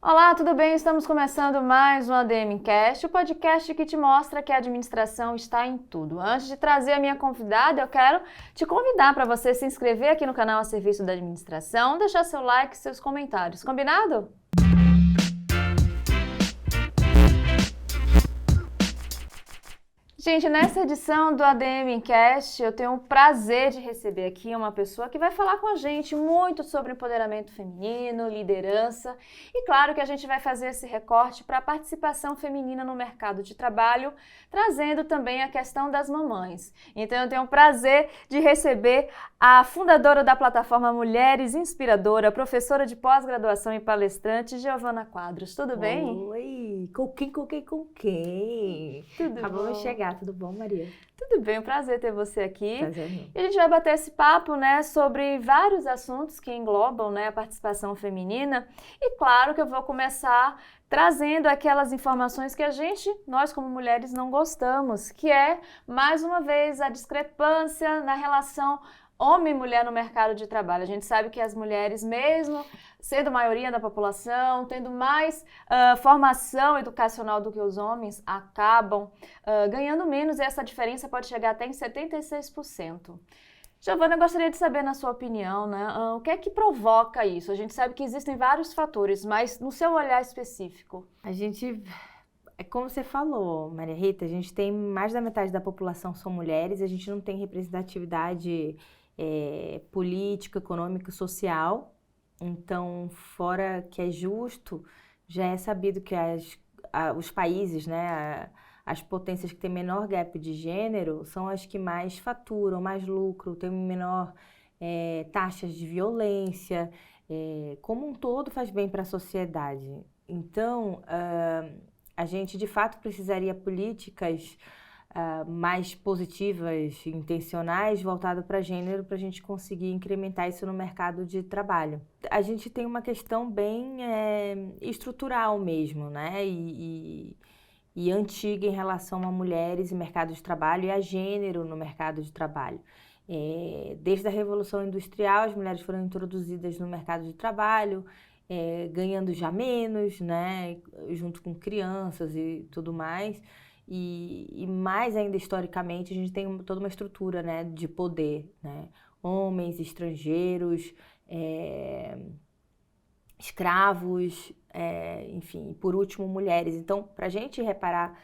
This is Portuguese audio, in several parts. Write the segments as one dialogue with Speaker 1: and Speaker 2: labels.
Speaker 1: Olá, tudo bem? Estamos começando mais um ADM Cast, o podcast que te mostra que a administração está em tudo. Antes de trazer a minha convidada, eu quero te convidar para você se inscrever aqui no canal A Serviço da Administração, deixar seu like e seus comentários. Combinado? Gente, nessa edição do ADM Cast, eu tenho o prazer de receber aqui uma pessoa que vai falar com a gente muito sobre empoderamento feminino, liderança e claro que a gente vai fazer esse recorte para a participação feminina no mercado de trabalho, trazendo também a questão das mamães. Então eu tenho o prazer de receber a fundadora da plataforma Mulheres Inspiradora, professora de pós-graduação e palestrante, Giovana Quadros. Tudo bem?
Speaker 2: Oi, com quem?
Speaker 1: Tudo
Speaker 2: Acabou de
Speaker 1: bom?
Speaker 2: chegar, tudo bom, Maria?
Speaker 1: Tudo bem, um prazer ter você aqui.
Speaker 2: Prazer meu.
Speaker 1: E a gente vai bater esse papo, né, sobre vários assuntos que englobam, né, a participação feminina. E claro que eu vou começar trazendo aquelas informações que nós como mulheres não gostamos, que é, mais uma vez, a discrepância na relação homem e mulher no mercado de trabalho. A gente sabe que as mulheres, mesmo sendo maioria da população, tendo mais formação educacional do que os homens, acabam ganhando menos e essa diferença pode chegar até em 76%. Giovana, eu gostaria de saber, na sua opinião, né, o que é que provoca isso? A gente sabe que existem vários fatores, mas no seu olhar específico.
Speaker 2: É como você falou, Maria Rita, a gente tem mais da metade da população são mulheres, a gente não tem representatividade política, econômica, social. Então, fora que é justo, já é sabido que os países, né, as potências que têm menor gap de gênero são as que mais faturam, mais lucro, têm menor taxas de violência, como um todo faz bem para a sociedade. Então, a gente de fato precisaria políticas mais positivas, intencionais, voltadas para gênero, para a gente conseguir incrementar isso no mercado de trabalho. A gente tem uma questão bem estrutural mesmo, né? E antiga em relação a mulheres e mercado de trabalho e a gênero no mercado de trabalho. Desde a Revolução Industrial, as mulheres foram introduzidas no mercado de trabalho, ganhando já menos, né? Junto com crianças e tudo mais. E mais ainda historicamente, a gente tem toda uma estrutura, né, de poder, né? Homens, estrangeiros, escravos, enfim, e por último, mulheres. Então, para a gente reparar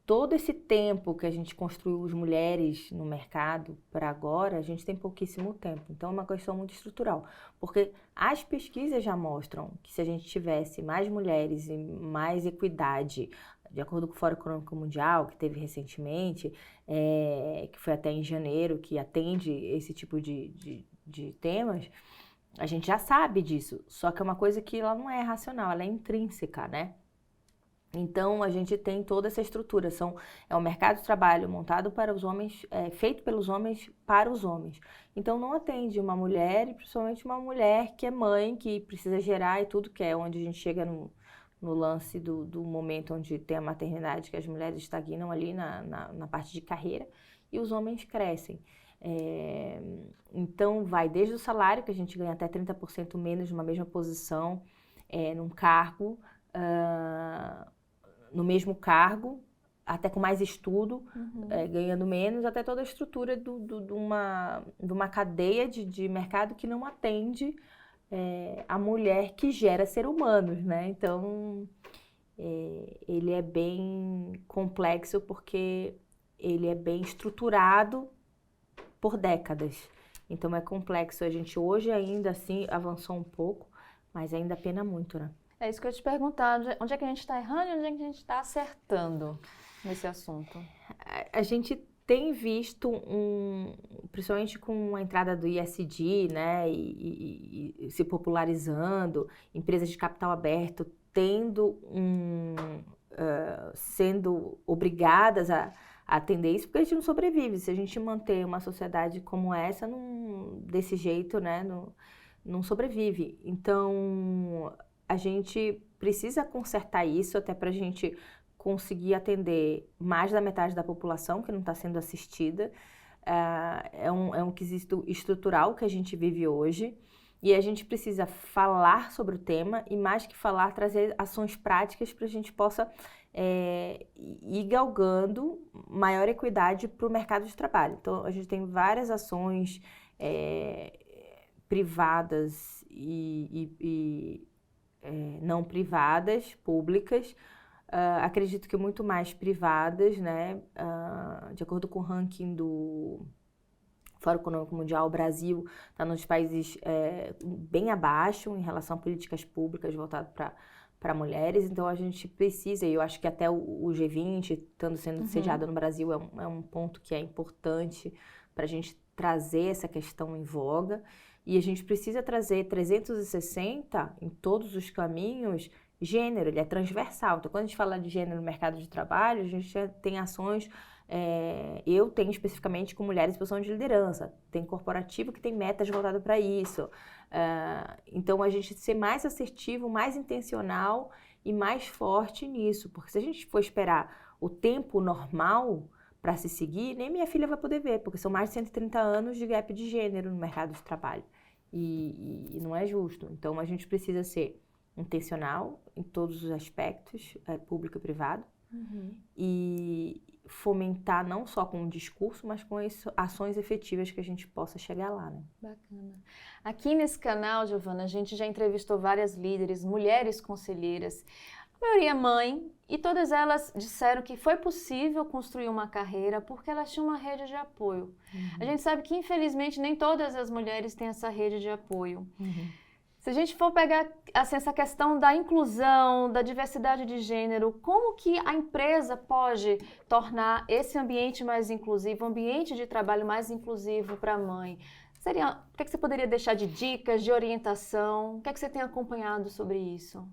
Speaker 2: todo esse tempo que a gente construiu as mulheres no mercado para agora, a gente tem pouquíssimo tempo. Então, é uma questão muito estrutural. Porque as pesquisas já mostram que se a gente tivesse mais mulheres e mais equidade, de acordo com o Fórum Econômico Mundial, que teve recentemente, que foi até em janeiro, que atende esse tipo de temas, a gente já sabe disso. Só que é uma coisa que ela não é racional, ela é intrínseca, né? Então, a gente tem toda essa estrutura. É um mercado de trabalho montado para os homens, feito pelos homens para os homens. Então, não atende uma mulher, e principalmente uma mulher que é mãe, que precisa gerar e tudo, que é onde a gente chega no lance do momento onde tem a maternidade, que as mulheres estagnam ali na parte de carreira e os homens crescem. Então, vai desde o salário, que a gente ganha até 30% menos numa mesma posição, num cargo, no mesmo cargo, até com mais estudo, ganhando menos, até toda a estrutura de uma cadeia de mercado que não atende a mulher que gera ser humanos, né? Então, ele é bem complexo porque ele é bem estruturado por décadas. Então, é complexo. A gente hoje ainda assim avançou um pouco, mas ainda pena muito, né?
Speaker 1: É isso que eu ia te perguntar, onde é que a gente está errando e onde é que a gente está acertando nesse assunto?
Speaker 2: A gente tem visto, principalmente com a entrada do ISD, né, e se popularizando, empresas de capital aberto sendo obrigadas a atender isso, porque a gente não sobrevive. Se a gente manter uma sociedade como essa, desse jeito, né, não sobrevive. Então, a gente precisa consertar isso até para a gente conseguir atender mais da metade da população que não está sendo assistida. É um quesito estrutural que a gente vive hoje E a gente precisa falar sobre o tema e, mais que falar, trazer ações práticas para a gente possa ir galgando maior equidade para o mercado de trabalho. Então, a gente tem várias ações privadas e não privadas, públicas. Acredito que muito mais privadas, né? De acordo com o ranking do Fórum Econômico Mundial, o Brasil está nos países bem abaixo em relação a políticas públicas voltadas para mulheres. Então, a gente precisa, e eu acho que até o G20, estando sendo sediado no Brasil, é um ponto que é importante para a gente trazer essa questão em voga. E a gente precisa trazer 360 em todos os caminhos. Gênero, ele é transversal. Então, quando a gente fala de gênero no mercado de trabalho, a gente já tem ações. Eu tenho especificamente com mulheres em posição de liderança. Tem corporativo que tem metas voltadas para isso. Então, a gente ser mais assertivo, mais intencional e mais forte nisso. Porque se a gente for esperar o tempo normal para se seguir, nem minha filha vai poder ver, porque são mais de 130 anos de gap de gênero no mercado de trabalho. E não é justo. Então, a gente precisa ser intencional em todos os aspectos, público e privado, e fomentar não só com o discurso, mas com ações efetivas que a gente possa chegar lá, né?
Speaker 1: Bacana. Aqui nesse canal, Giovana, a gente já entrevistou várias líderes, mulheres conselheiras, a maioria é mãe, e todas elas disseram que foi possível construir uma carreira porque elas tinham uma rede de apoio. A gente sabe que, infelizmente, nem todas as mulheres têm essa rede de apoio. Se a gente for pegar assim, essa questão da inclusão, da diversidade de gênero, como que a empresa pode tornar esse ambiente mais inclusivo, um ambiente de trabalho mais inclusivo para a mãe? O que você poderia deixar de dicas, de orientação? O que você tem acompanhado sobre isso?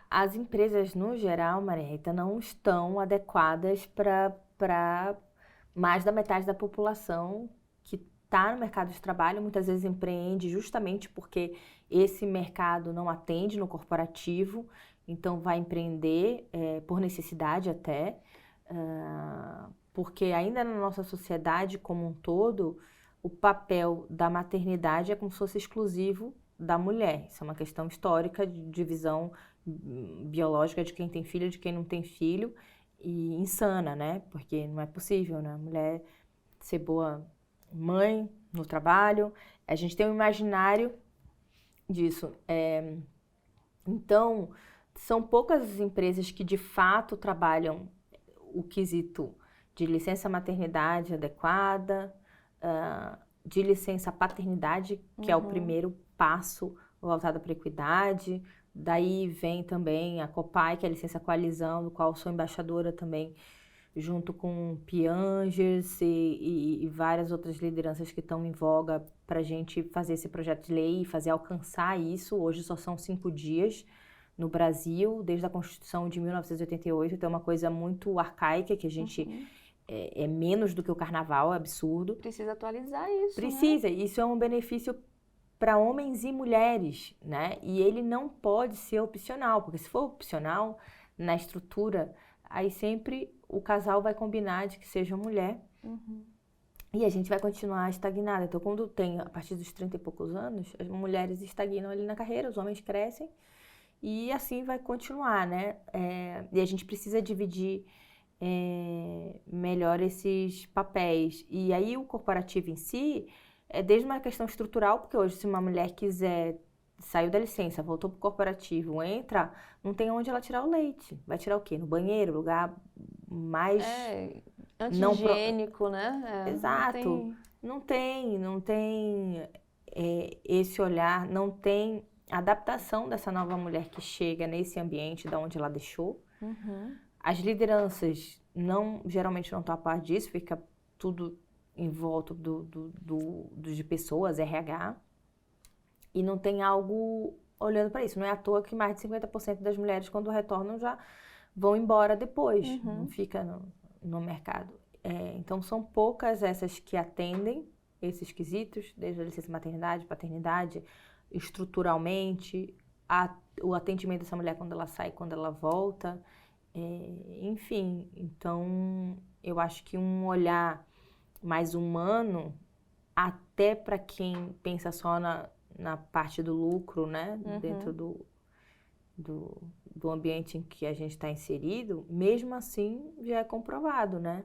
Speaker 2: As empresas, no geral, Maria Rita, não estão adequadas para mais da metade da população que está no mercado de trabalho, muitas vezes empreende justamente porque esse mercado não atende no corporativo, então vai empreender por necessidade até, porque ainda na nossa sociedade como um todo, o papel da maternidade é como se fosse exclusivo da mulher. Isso é uma questão histórica de divisão biológica de quem tem filho e de quem não tem filho, e insana, né? Porque não é possível, né? A mulher ser boa mãe no trabalho, a gente tem um imaginário disso. Então, são poucas as empresas que de fato trabalham o quesito de licença maternidade adequada, de licença paternidade, que é o primeiro passo voltado para a equidade. Daí vem também a COPAI, que é a licença coalizão, do qual sou embaixadora também, junto com Piangers e várias outras lideranças que estão em voga para a gente fazer esse projeto de lei e fazer alcançar isso. Hoje só são 5 dias no Brasil, desde a Constituição de 1988, então é uma coisa muito arcaica que a gente é menos do que o carnaval, é absurdo.
Speaker 1: Precisa atualizar isso,
Speaker 2: Precisa,
Speaker 1: né?
Speaker 2: Isso é um benefício para homens e mulheres, né? E ele não pode ser opcional, porque se for opcional, na estrutura, aí sempre o casal vai combinar de que seja mulher e a gente vai continuar estagnada. Então, quando tem, a partir dos 30 e poucos anos, as mulheres estagnam ali na carreira, os homens crescem e assim vai continuar, né? E a gente precisa dividir melhor esses papéis. E aí o corporativo em si é desde uma questão estrutural, porque hoje se uma mulher quiser, saiu da licença, voltou pro corporativo, entra, não tem onde ela tirar o leite. Vai tirar o quê? No banheiro, lugar mais...
Speaker 1: anti-higiênico, né?
Speaker 2: Exato. Não tem esse olhar, não tem adaptação dessa nova mulher que chega nesse ambiente da onde ela deixou. As lideranças geralmente não estão a par disso, fica tudo em volta de pessoas, RH, e não tem algo olhando para isso. Não é à toa que mais de 50% das mulheres, quando retornam, já vão embora depois, não fica no mercado. Então, são poucas essas que atendem esses quesitos, desde a licença maternidade, paternidade, estruturalmente, o atendimento dessa mulher quando ela sai, quando ela volta, enfim. Então, eu acho que um olhar mais humano até para quem pensa só na parte do lucro, né? Dentro do ambiente em que a gente está inserido, mesmo assim já é comprovado, né?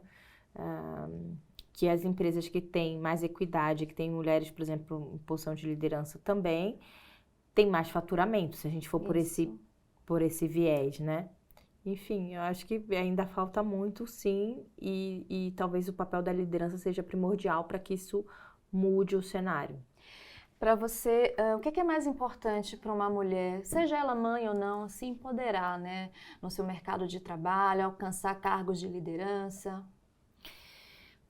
Speaker 2: Que as empresas que têm mais equidade, que têm mulheres, por exemplo, em posição de liderança também, têm mais faturamento, se a gente for por esse viés, né? Enfim, eu acho que ainda falta muito, sim, e talvez o papel da liderança seja primordial para que isso mude o cenário.
Speaker 1: Para você, o que é mais importante para uma mulher, seja ela mãe ou não, se empoderar, né, no seu mercado de trabalho, alcançar cargos de liderança?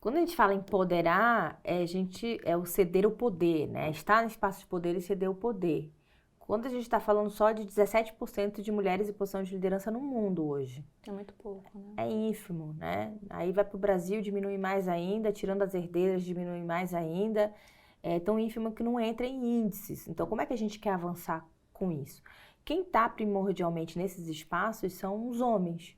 Speaker 2: Quando a gente fala empoderar, é o ceder o poder, né? Estar no espaço de poder e ceder o poder. Quando a gente está falando só de 17% de mulheres em posição de liderança no mundo hoje.
Speaker 1: É muito pouco, né?
Speaker 2: É ínfimo, né? Aí vai para o Brasil, diminui mais ainda, tirando as herdeiras, diminui mais ainda. É tão ínfimo que não entra em índices. Então, como é que a gente quer avançar com isso? Quem está primordialmente nesses espaços são os homens,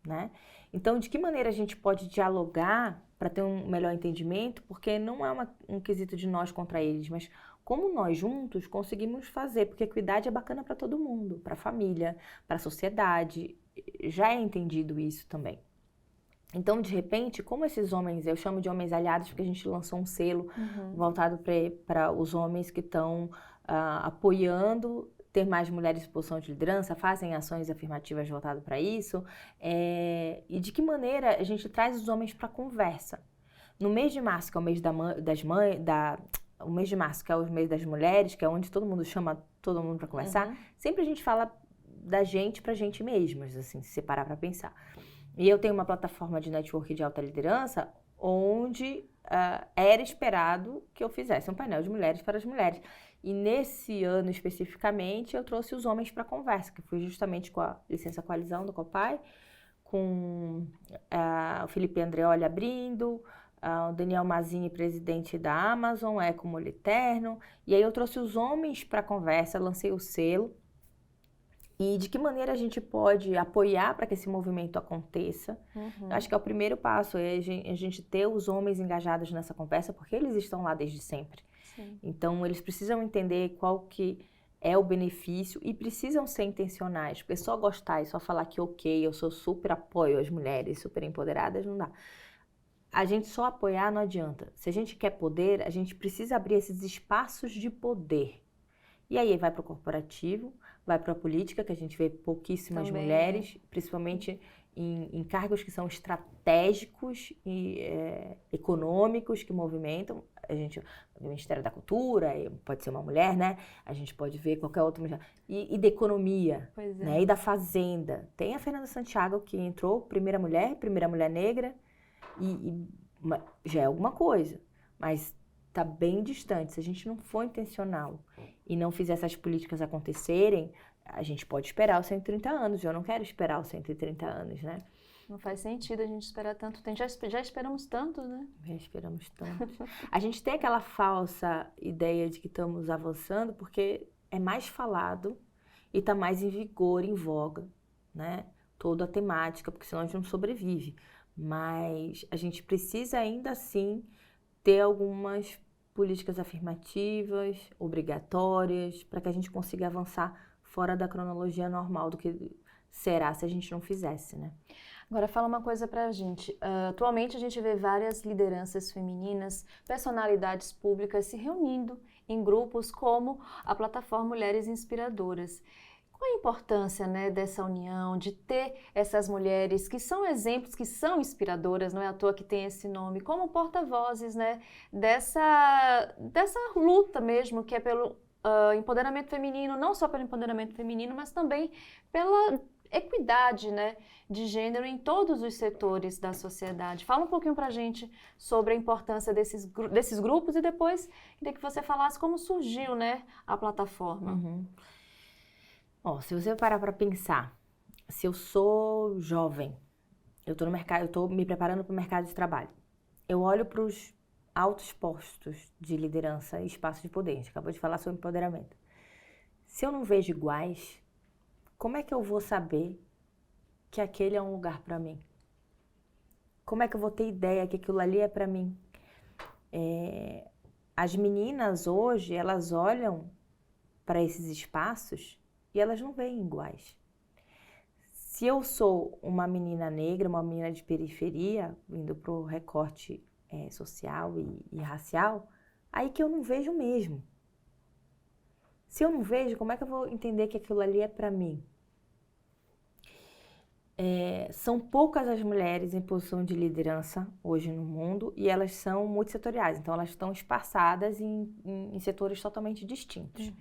Speaker 2: né? Então, de que maneira a gente pode dialogar para ter um melhor entendimento? Porque não é um quesito de nós contra eles, mas como nós juntos conseguimos fazer, porque equidade é bacana para todo mundo, para a família, para a sociedade, já é entendido isso também. Então, de repente, como esses homens, eu chamo de homens aliados porque a gente lançou um selo voltado para os homens que estão apoiando ter mais mulheres em posição de liderança, fazem ações afirmativas voltadas para isso, e de que maneira a gente traz os homens para a conversa. No mês de março, que é o mês das mães, o mês de março, que é o mês das mulheres, que é onde todo mundo chama todo mundo para conversar, sempre a gente fala da gente pra gente mesmas, assim, se parar para pensar. E eu tenho uma plataforma de network de alta liderança onde era esperado que eu fizesse um painel de mulheres para as mulheres. E nesse ano especificamente eu trouxe os homens para a conversa, que foi justamente com a Licença Coalizão do Copai, com o Felipe Andreoli abrindo, o Daniel Mazzini, presidente da Amazon, Eco Moliterno. E aí eu trouxe os homens para a conversa, lancei o selo. E de que maneira a gente pode apoiar para que esse movimento aconteça. Eu acho que é o primeiro passo, é a gente ter os homens engajados nessa conversa, porque eles estão lá desde sempre.
Speaker 1: Sim.
Speaker 2: Então, eles precisam entender qual que é o benefício e precisam ser intencionais, porque só gostar e só falar que ok, eu sou super apoio as mulheres super empoderadas, não dá. A gente só apoiar não adianta. Se a gente quer poder, a gente precisa abrir esses espaços de poder. E aí vai para o corporativo, vai para a política, que a gente vê pouquíssimas
Speaker 1: Também,
Speaker 2: mulheres, principalmente em cargos que são estratégicos e econômicos, que movimentam. A gente, o Ministério da Cultura, pode ser uma mulher, né? A gente pode ver qualquer outra mulher. E da economia, né? E da fazenda. Tem a Fernanda Santiago, que entrou, primeira mulher negra, já é alguma coisa, mas está bem distante. Se a gente não for intencional e não fizer essas políticas acontecerem, a gente pode esperar os 130 anos. Eu não quero esperar os 130 anos, né?
Speaker 1: Não faz sentido a gente esperar tanto tempo. Já esperamos tanto, né?
Speaker 2: Já esperamos tanto. A gente tem aquela falsa ideia de que estamos avançando porque é mais falado e está mais em vigor, em voga, né? Toda a temática, porque senão a gente não sobrevive. Mas a gente precisa ainda assim ter algumas políticas afirmativas, obrigatórias, para que a gente consiga avançar fora da cronologia normal do que será se a gente não fizesse, né?
Speaker 1: Agora fala uma coisa pra gente. Atualmente a gente vê várias lideranças femininas, personalidades públicas se reunindo em grupos como a plataforma Mulheres Inspiradoras. Qual a importância, né, dessa união, de ter essas mulheres que são exemplos, que são inspiradoras, não é à toa que tem esse nome, como porta-vozes, né, dessa luta mesmo, que é pelo empoderamento feminino, não só pelo empoderamento feminino, mas também pela equidade, né, de gênero em todos os setores da sociedade. Fala um pouquinho pra gente sobre a importância desses grupos e depois queria que você falasse como surgiu, né, a plataforma.
Speaker 2: Se você parar para pensar, se eu sou jovem, eu estou no mercado, eu estou me preparando para o mercado de trabalho, eu olho para os altos postos de liderança e espaço de poder, a gente acabou de falar sobre empoderamento. Se eu não vejo iguais, como é que eu vou saber que aquele é um lugar para mim? Como é que eu vou ter ideia que aquilo ali é para mim? as meninas hoje, elas olham para esses espaços e elas não veem iguais. Se eu sou uma menina negra, uma menina de periferia, indo para o recorte social e racial, aí que eu não vejo mesmo. Se eu não vejo, como é que eu vou entender que aquilo ali é para mim? São poucas as mulheres em posição de liderança hoje no mundo e elas são multissetoriais, então elas estão esparçadas em setores totalmente distintos.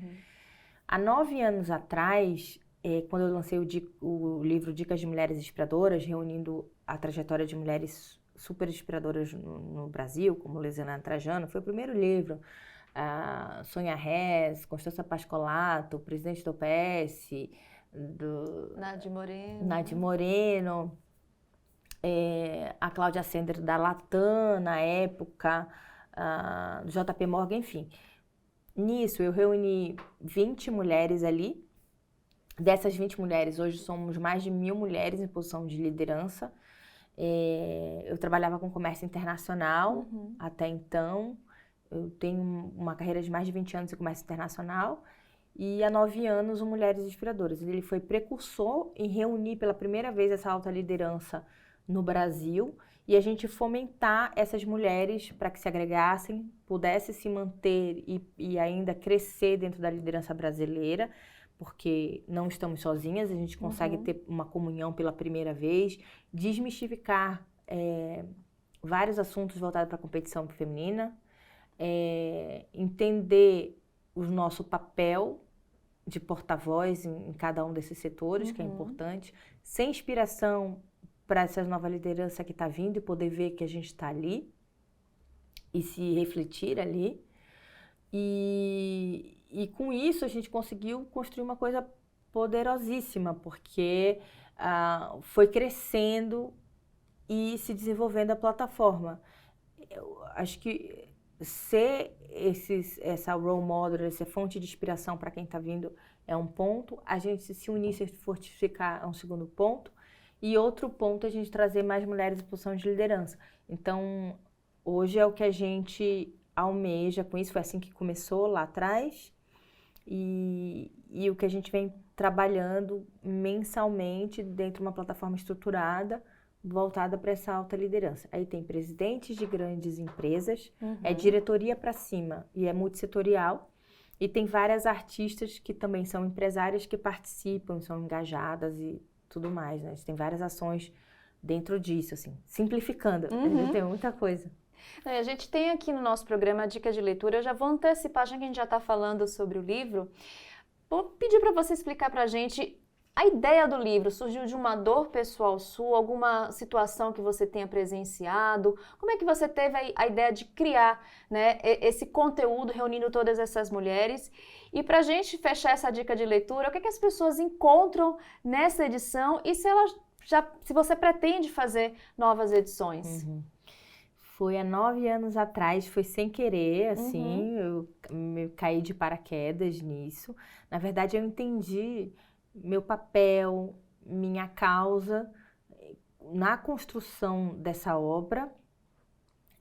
Speaker 2: Há 9 anos atrás, quando eu lancei o livro Dicas de Mulheres Inspiradoras, reunindo a trajetória de mulheres super inspiradoras no Brasil, como Luciana Trajano, foi o primeiro livro. Sônia Hess, Constância Pascolato, presidente do OPS, Nadir Moreno, a Cláudia Sender da Latam, na época, do JP Morgan, enfim. Nisso, eu reuni 20 mulheres ali. Dessas 20 mulheres, hoje somos mais de 1.000 mulheres em posição de liderança. Eu trabalhava com comércio internacional até então. Eu tenho uma carreira de mais de 20 anos em comércio internacional. E há 9 anos, o Mulheres Inspiradoras. Ele foi precursor em reunir pela primeira vez essa alta liderança no Brasil e a gente fomentar essas mulheres para que se agregassem, pudessem se manter e ainda crescer dentro da liderança brasileira, porque não estamos sozinhas, a gente consegue ter uma comunhão pela primeira vez, desmistificar vários assuntos voltados para a competição feminina, entender o nosso papel de porta-voz em cada um desses setores, que é importante, ser inspiração para essa nova liderança que está vindo e poder ver que a gente está ali e se refletir ali. E com isso a gente conseguiu construir uma coisa poderosíssima, porque foi crescendo e se desenvolvendo a plataforma. Eu acho que ser essa role model, essa fonte de inspiração para quem está vindo é um ponto, a gente se unir, se fortificar é um segundo ponto, e outro ponto é a gente trazer mais mulheres em posição de liderança. Então, hoje é o que a gente almeja com isso, foi assim que começou lá atrás, e o que a gente vem trabalhando mensalmente dentro de uma plataforma estruturada, voltada para essa alta liderança. Aí tem presidentes de grandes empresas, é diretoria para cima e é multissetorial. E tem várias artistas que também são empresárias que participam, são engajadas e tudo mais, né? Tem várias ações dentro disso, assim, simplificando. Ainda tem muita coisa.
Speaker 1: A gente tem aqui no nosso programa a dica de leitura. Eu já vou antecipar, já que a gente já está falando sobre o livro, vou pedir para você explicar para a gente. A ideia do livro surgiu de uma dor pessoal sua, alguma situação que você tenha presenciado? Como é que você teve a ideia de criar, né, esse conteúdo reunindo todas essas mulheres? E para a gente fechar essa dica de leitura, o que é que as pessoas encontram nessa edição e se você pretende fazer novas edições?
Speaker 2: Foi há 9 anos atrás, foi sem querer, assim, eu caí de paraquedas nisso. Na verdade, eu entendi meu papel, minha causa na construção dessa obra,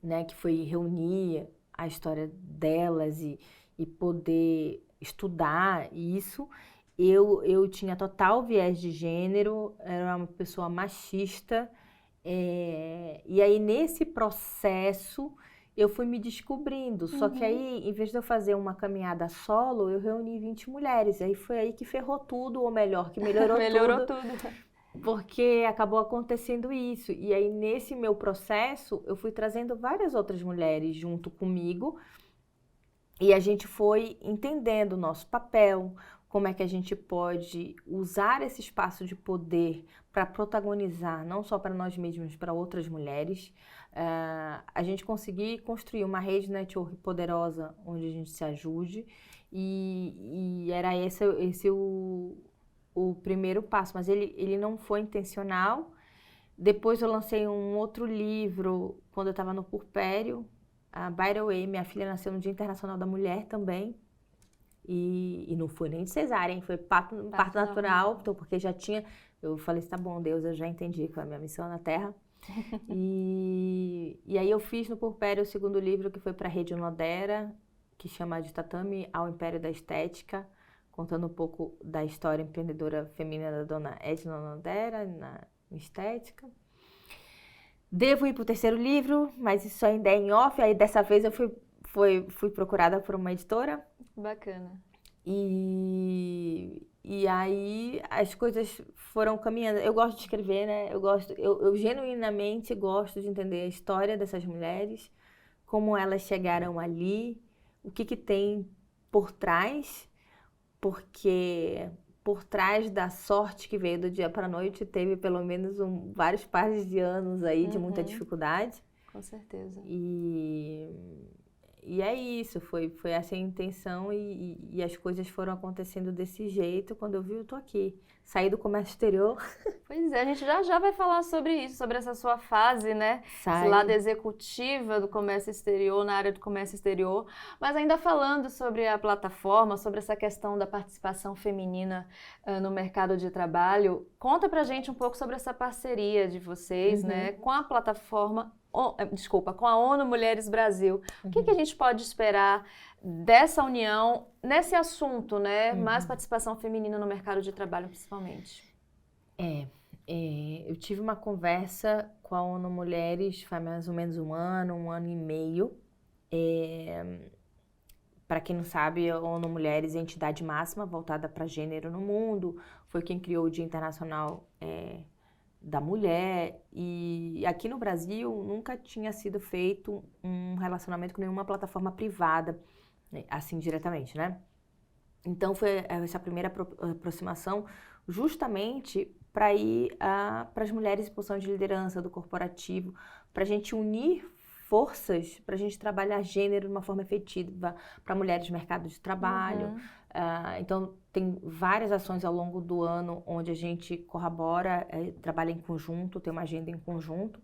Speaker 2: né, que foi reunir a história delas e poder estudar isso. Eu tinha total viés de gênero, era uma pessoa machista, e aí nesse processo eu fui me descobrindo, só que aí, em vez de eu fazer uma caminhada solo, eu reuni 20 mulheres, aí foi aí que ferrou tudo, ou melhor, que melhorou tudo. Porque acabou acontecendo isso, e aí nesse meu processo, eu fui trazendo várias outras mulheres junto comigo, e a gente foi entendendo o nosso papel, como é que a gente pode usar esse espaço de poder para protagonizar, não só para nós mesmos, mas para outras mulheres. A gente conseguir construir uma rede network poderosa onde a gente se ajude e era esse o primeiro passo, mas ele não foi intencional. Depois eu lancei um outro livro quando eu estava no puerpério. By the way, minha filha nasceu no Dia Internacional da Mulher também. E não foi nem de cesárea, hein? Foi parto natural, porque já tinha... Eu falei, tá bom, Deus, eu já entendi qual é a minha missão na Terra. E aí eu fiz no puerpério o segundo livro, que foi para a Rede Unodera, que chama De Tatame ao Império da Estética, contando um pouco da história empreendedora feminina da dona Edna Nandera na estética. Devo ir para o terceiro livro, mas isso ainda é em off, aí dessa vez eu fui procurada por uma editora.
Speaker 1: Bacana.
Speaker 2: E aí as coisas foram caminhando. Eu gosto de escrever, né? Eu genuinamente gosto de entender a história dessas mulheres, como elas chegaram ali, o que tem por trás, porque por trás da sorte que veio do dia para a noite, teve pelo menos vários pares de anos aí de muita dificuldade.
Speaker 1: Com certeza.
Speaker 2: E é isso, foi essa a intenção e as coisas foram acontecendo desse jeito. Quando eu vi, eu tô aqui. Saí do comércio exterior.
Speaker 1: Pois é, a gente já vai falar sobre isso, sobre essa sua fase, né? Esse lado executiva do comércio exterior, na área do comércio exterior. Mas ainda falando sobre a plataforma, sobre essa questão da participação feminina no mercado de trabalho, conta pra gente um pouco sobre essa parceria de vocês, né? Com a plataforma... com a ONU Mulheres Brasil. O que a gente pode esperar dessa união nesse assunto, né? Mais participação feminina no mercado de trabalho, principalmente.
Speaker 2: Eu tive uma conversa com a ONU Mulheres faz mais ou menos um ano e meio. Para quem não sabe, a ONU Mulheres é a entidade máxima voltada para gênero no mundo. Foi quem criou o Dia Internacional da Mulher, e aqui no Brasil nunca tinha sido feito um relacionamento com nenhuma plataforma privada, assim diretamente, né? Então foi essa primeira aproximação justamente para ir para as mulheres em posição de liderança do corporativo, para a gente unir forças, para a gente trabalhar gênero de uma forma efetiva para mulheres no mercado de trabalho. Então, tem várias ações ao longo do ano onde a gente corrobora, trabalha em conjunto, tem uma agenda em conjunto.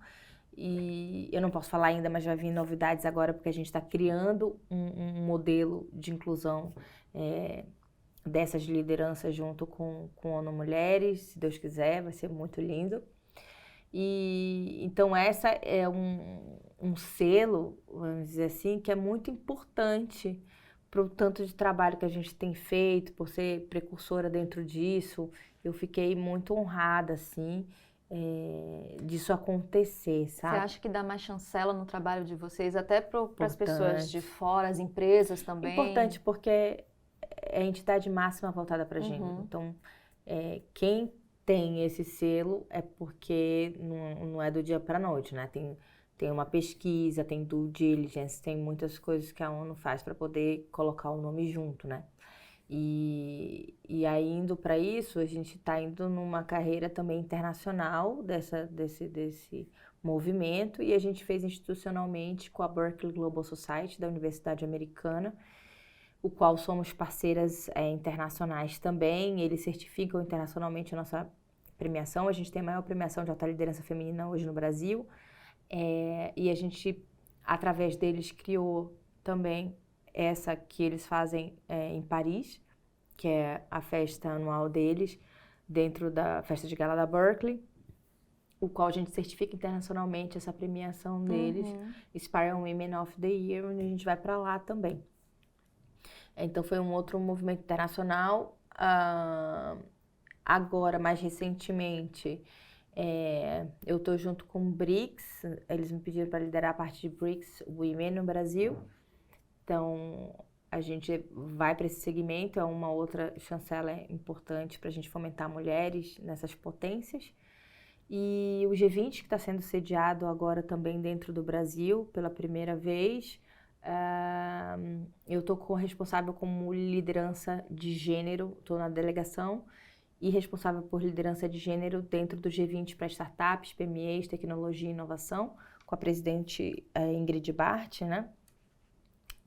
Speaker 2: E eu não posso falar ainda, mas já vi novidades agora, porque a gente está criando um modelo de inclusão dessas lideranças junto com a ONU Mulheres, se Deus quiser, vai ser muito lindo. E então essa é um selo, vamos dizer assim, que é muito importante para o tanto de trabalho que a gente tem feito, por ser precursora dentro disso. Eu fiquei muito honrada, assim, disso acontecer, sabe?
Speaker 1: Você acha que dá mais chancela no trabalho de vocês, até para as pessoas de fora, as empresas também?
Speaker 2: Importante, porque é a entidade máxima voltada para gênero. Então, quem tem esse selo é porque não é do dia para a noite, né? Tem uma pesquisa, tem due diligence, tem muitas coisas que a ONU faz para poder colocar o nome junto, né? E aí, indo para isso, a gente está indo numa carreira também internacional desse movimento, e a gente fez institucionalmente com a Berkeley Global Society da Universidade Americana, o qual somos parceiras internacionais também. Eles certificam internacionalmente a nossa premiação. A gente tem a maior premiação de alta liderança feminina hoje no Brasil. E a gente, através deles, criou também essa que eles fazem em Paris, que é a festa anual deles, dentro da festa de gala da Berkeley, o qual a gente certifica internacionalmente essa premiação deles, Inspiring Women of the Year, onde a gente vai para lá também. Então foi um outro movimento internacional. Agora, mais recentemente, eu estou junto com o BRICS. Eles me pediram para liderar a parte de BRICS Women no Brasil. Então, a gente vai para esse segmento. É uma outra chancela importante para a gente fomentar mulheres nessas potências. E o G20, que está sendo sediado agora também dentro do Brasil pela primeira vez. Eu estou responsável como liderança de gênero, estou na delegação e responsável por liderança de gênero dentro do G20 para startups, PMEs, tecnologia e inovação, com a presidente Ingrid Bart, né?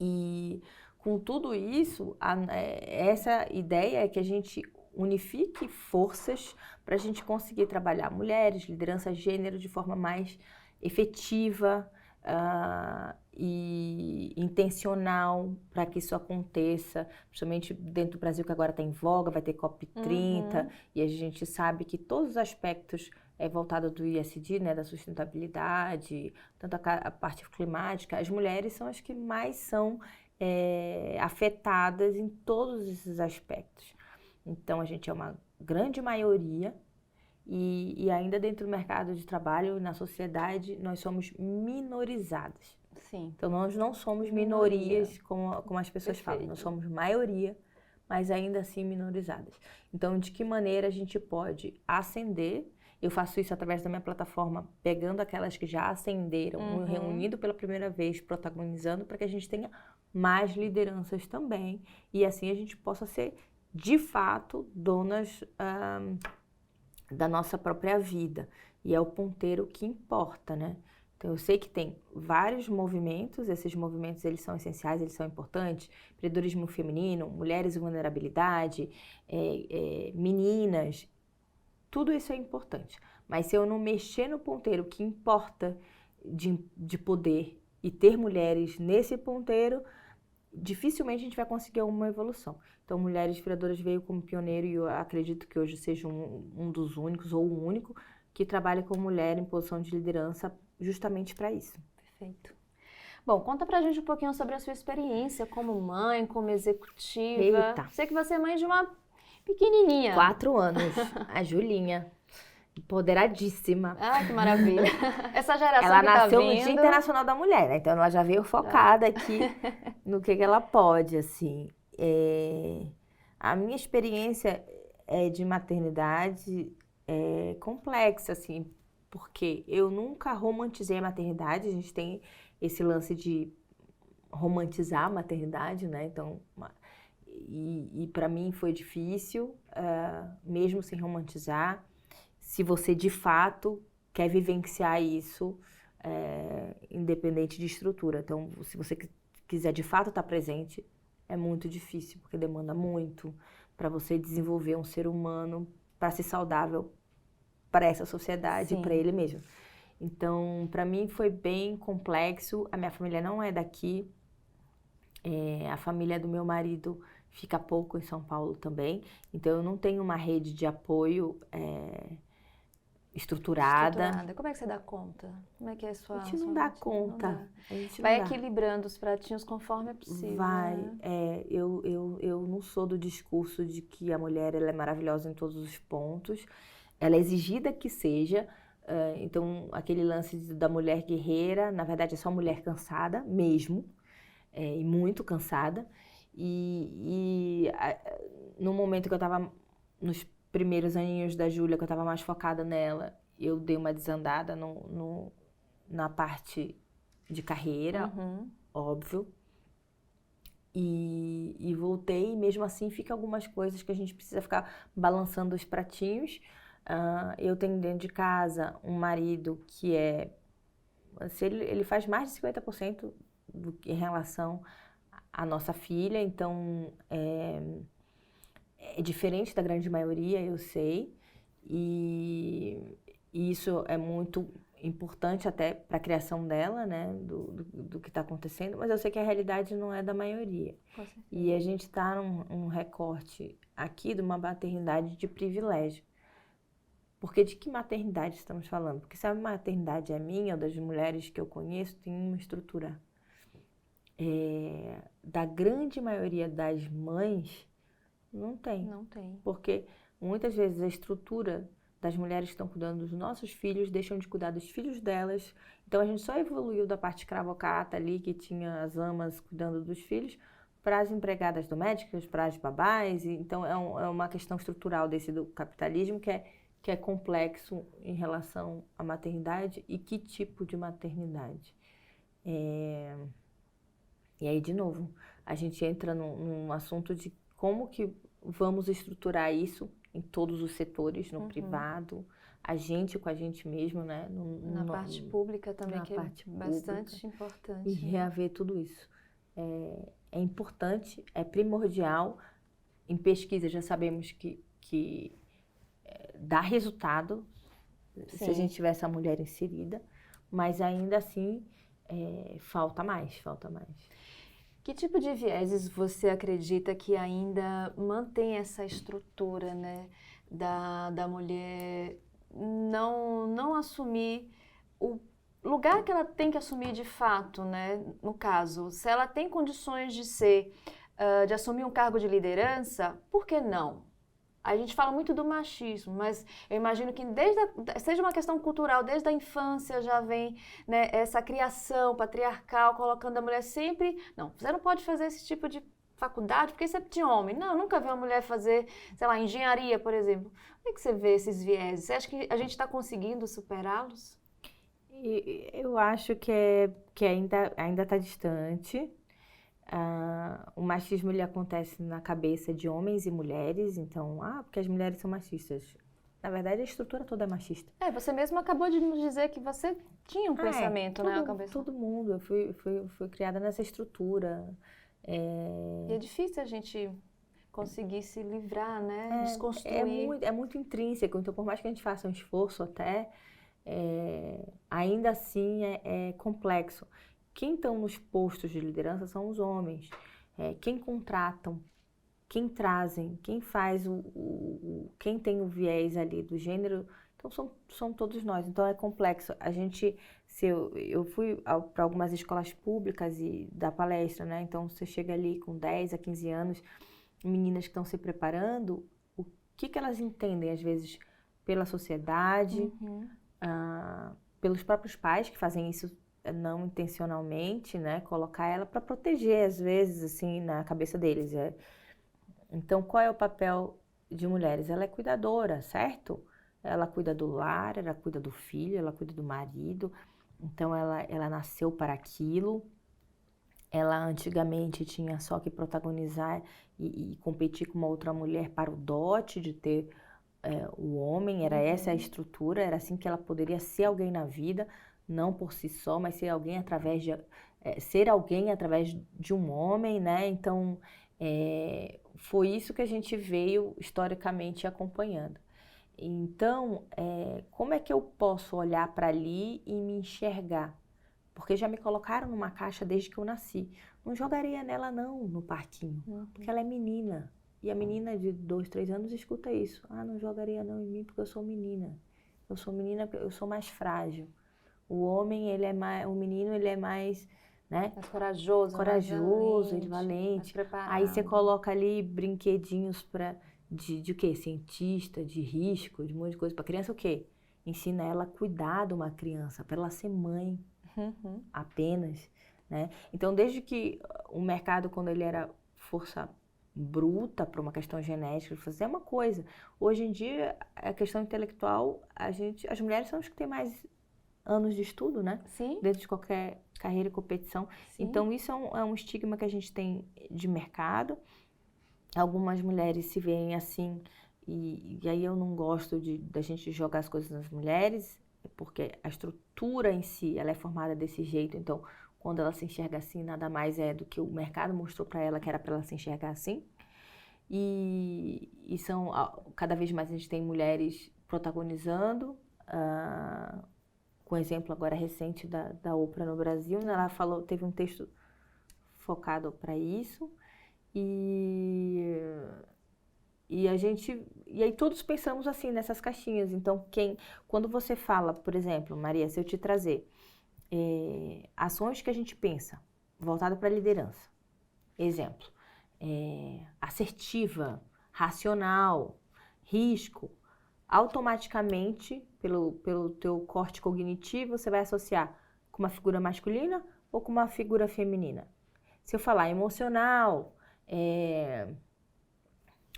Speaker 2: E com tudo isso, essa ideia é que a gente unifique forças para a gente conseguir trabalhar mulheres, liderança gênero de forma mais efetiva, e intencional para que isso aconteça, principalmente dentro do Brasil, que agora está em voga, vai ter COP30, e a gente sabe que todos os aspectos voltados do ISD, né, da sustentabilidade, tanto a parte climática, as mulheres são as que mais são afetadas em todos esses aspectos. Então, a gente é uma grande maioria e ainda dentro do mercado de trabalho, na sociedade, nós somos minorizadas.
Speaker 1: Sim.
Speaker 2: Então, nós não somos minorias, como as pessoas falam, nós somos maioria, mas ainda assim minorizadas. Então, de que maneira a gente pode ascender? Eu faço isso através da minha plataforma, pegando aquelas que já ascenderam, reunindo pela primeira vez, protagonizando, para que a gente tenha mais lideranças também. E assim a gente possa ser, de fato, donas da nossa própria vida. E é o ponteiro que importa, né? Então, eu sei que tem vários movimentos, esses movimentos eles são essenciais, eles são importantes. Empreendedorismo feminino, mulheres e vulnerabilidade, meninas, tudo isso é importante. Mas se eu não mexer no ponteiro que importa de poder e ter mulheres nesse ponteiro, dificilmente a gente vai conseguir uma evolução. Então, Mulheres Inspiradoras veio como pioneiro e eu acredito que hoje seja um dos únicos ou o único que trabalha com mulher em posição de liderança justamente para isso.
Speaker 1: Perfeito. Bom, conta pra gente um pouquinho sobre a sua experiência como mãe, como executiva.
Speaker 2: Eita.
Speaker 1: Sei que você é mãe de uma pequenininha.
Speaker 2: 4 anos, a Julinha, empoderadíssima.
Speaker 1: Ah, que maravilha. Essa geração
Speaker 2: ela
Speaker 1: que
Speaker 2: nasceu
Speaker 1: tá
Speaker 2: no
Speaker 1: vindo...
Speaker 2: Dia Internacional da Mulher, né? Então ela já veio focada aqui no que ela pode, assim. A minha experiência de maternidade é complexa, assim, porque eu nunca romantizei a maternidade. A gente tem esse lance de romantizar a maternidade, né? Então, e para mim foi difícil, mesmo sem romantizar. Se você de fato quer vivenciar isso, independente de estrutura. Então, se você quiser de fato estar presente, é muito difícil, porque demanda muito para você desenvolver um ser humano para ser saudável para essa sociedade e para ele mesmo. Então, para mim foi bem complexo. A minha família não é daqui. A família do meu marido fica pouco em São Paulo também. Então, eu não tenho uma rede de apoio estruturada.
Speaker 1: Como é que você dá conta? Como é que é a sua...
Speaker 2: A gente não dá conta.
Speaker 1: Vai equilibrando os pratinhos conforme é possível.
Speaker 2: Vai.
Speaker 1: Né?
Speaker 2: Eu não sou do discurso de que a mulher ela é maravilhosa em todos os pontos. Ela é exigida que seja. Então, aquele lance da mulher guerreira, na verdade, é só mulher cansada mesmo. E muito cansada. No momento que eu estava nos primeiros aninhos da Júlia, que eu estava mais focada nela, eu dei uma desandada na parte de carreira, óbvio. E voltei, e mesmo assim fica algumas coisas que a gente precisa ficar balançando os pratinhos. Eu tenho dentro de casa um marido que ele faz mais de 50% em relação à nossa filha, então é diferente da grande maioria, eu sei, e isso é muito importante até para a criação dela, né, do que está acontecendo, mas eu sei que a realidade não é da maioria. E a gente está num recorte aqui de uma maternidade de privilégio. Porque de que maternidade estamos falando? Porque se a maternidade é minha ou das mulheres que eu conheço, tem uma estrutura. Da grande maioria das mães, não tem.
Speaker 1: Não tem.
Speaker 2: Porque muitas vezes a estrutura das mulheres que estão cuidando dos nossos filhos deixam de cuidar dos filhos delas. Então a gente só evoluiu da parte escravocrata ali, que tinha as amas cuidando dos filhos, para as empregadas domésticas, para as babás. Então é uma questão estrutural do capitalismo que é complexo em relação à maternidade e que tipo de maternidade. E aí, de novo, a gente entra num assunto de como que vamos estruturar isso em todos os setores, no privado, a gente com a gente mesmo, né?
Speaker 1: Na parte pública também, que é bastante importante.
Speaker 2: E reaver tudo isso. É importante, é primordial. Em pesquisa já sabemos que dá resultado se a gente tiver essa mulher inserida, mas ainda assim falta mais.
Speaker 1: Que tipo de vieses você acredita que ainda mantém essa estrutura, né, da mulher não assumir lugar que ela tem que assumir de fato, né? No caso, se ela tem condições de ser, de assumir um cargo de liderança, por que não? A gente fala muito do machismo, mas eu imagino que seja uma questão cultural, desde a infância já vem, né, essa criação patriarcal, colocando a mulher sempre... Não, você não pode fazer esse tipo de faculdade, porque isso é de homem. Não, eu nunca vi uma mulher fazer, sei lá, engenharia, por exemplo. Como é que você vê esses vieses? Você acha que a gente está conseguindo superá-los?
Speaker 2: Eu acho que ainda está distante. O machismo ele acontece na cabeça de homens e mulheres, então, porque as mulheres são machistas. Na verdade, a estrutura toda é machista.
Speaker 1: Você mesmo acabou de nos dizer que você tinha um pensamento, né, na cabeça.
Speaker 2: Todo mundo. Eu fui criada nessa estrutura.
Speaker 1: E é difícil a gente conseguir se livrar, né, desconstruir.
Speaker 2: É muito intrínseco, então por mais que a gente faça um esforço até, ainda assim é complexo. Quem estão nos postos de liderança são os homens. Quem contratam, quem trazem, quem faz quem tem o viés ali do gênero, então são todos nós. Então é complexo. Eu fui para algumas escolas públicas e dar palestra, né? Então você chega ali com 10 a 15 anos, meninas que estão se preparando, o que elas entendem às vezes pela sociedade, pelos próprios pais que fazem isso não intencionalmente, né, colocar ela para proteger, às vezes, assim, na cabeça deles. Então, qual é o papel de mulheres? Ela é cuidadora, certo? Ela cuida do lar, ela cuida do filho, ela cuida do marido. Então, ela nasceu para aquilo. Ela, antigamente, tinha só que protagonizar e competir com uma outra mulher para o dote de ter o homem. Era essa a estrutura, era assim que ela poderia ser alguém na vida, não por si só, mas ser alguém através de um homem, né? Então, foi isso que a gente veio historicamente acompanhando. Então, como é que eu posso olhar para ali e me enxergar? Porque já me colocaram numa caixa desde que eu nasci. Não jogaria nela não, no parquinho, porque ela é menina. E a menina de 2, 3 anos escuta isso. Não jogaria não em mim porque eu sou menina. Eu sou menina porque eu sou mais frágil. O homem, o menino, ele é mais, né?
Speaker 1: Mais corajoso,
Speaker 2: ele valente.
Speaker 1: Mais preparado.
Speaker 2: Aí você coloca ali brinquedinhos de o quê? Cientista, de risco, de um monte de coisa. Para criança o quê? Ensina ela a cuidar de uma criança, para ela ser mãe apenas, né? Então, desde que o mercado, quando ele era força bruta para uma questão genética, fazer uma coisa. Hoje em dia, a questão intelectual, as mulheres são as que têm mais anos de estudo, né?
Speaker 1: Sim.
Speaker 2: Dentro de qualquer carreira e competição. Sim. Então, isso é um estigma que a gente tem de mercado. Algumas mulheres se veem assim, e aí eu não gosto da gente jogar as coisas nas mulheres, porque a estrutura em si, ela é formada desse jeito. Então, quando ela se enxerga assim, nada mais é do que o mercado mostrou para ela que era para ela se enxergar assim. E cada vez mais a gente tem mulheres protagonizando, com exemplo agora recente da Oprah no Brasil, né? Ela teve um texto focado para isso, e aí todos pensamos assim nessas caixinhas. Então, quando você fala, por exemplo, Maria, se eu te trazer ações que a gente pensa voltado para a liderança, exemplo, assertiva, racional, risco, automaticamente, pelo teu corte cognitivo, você vai associar com uma figura masculina ou com uma figura feminina. Se eu falar emocional,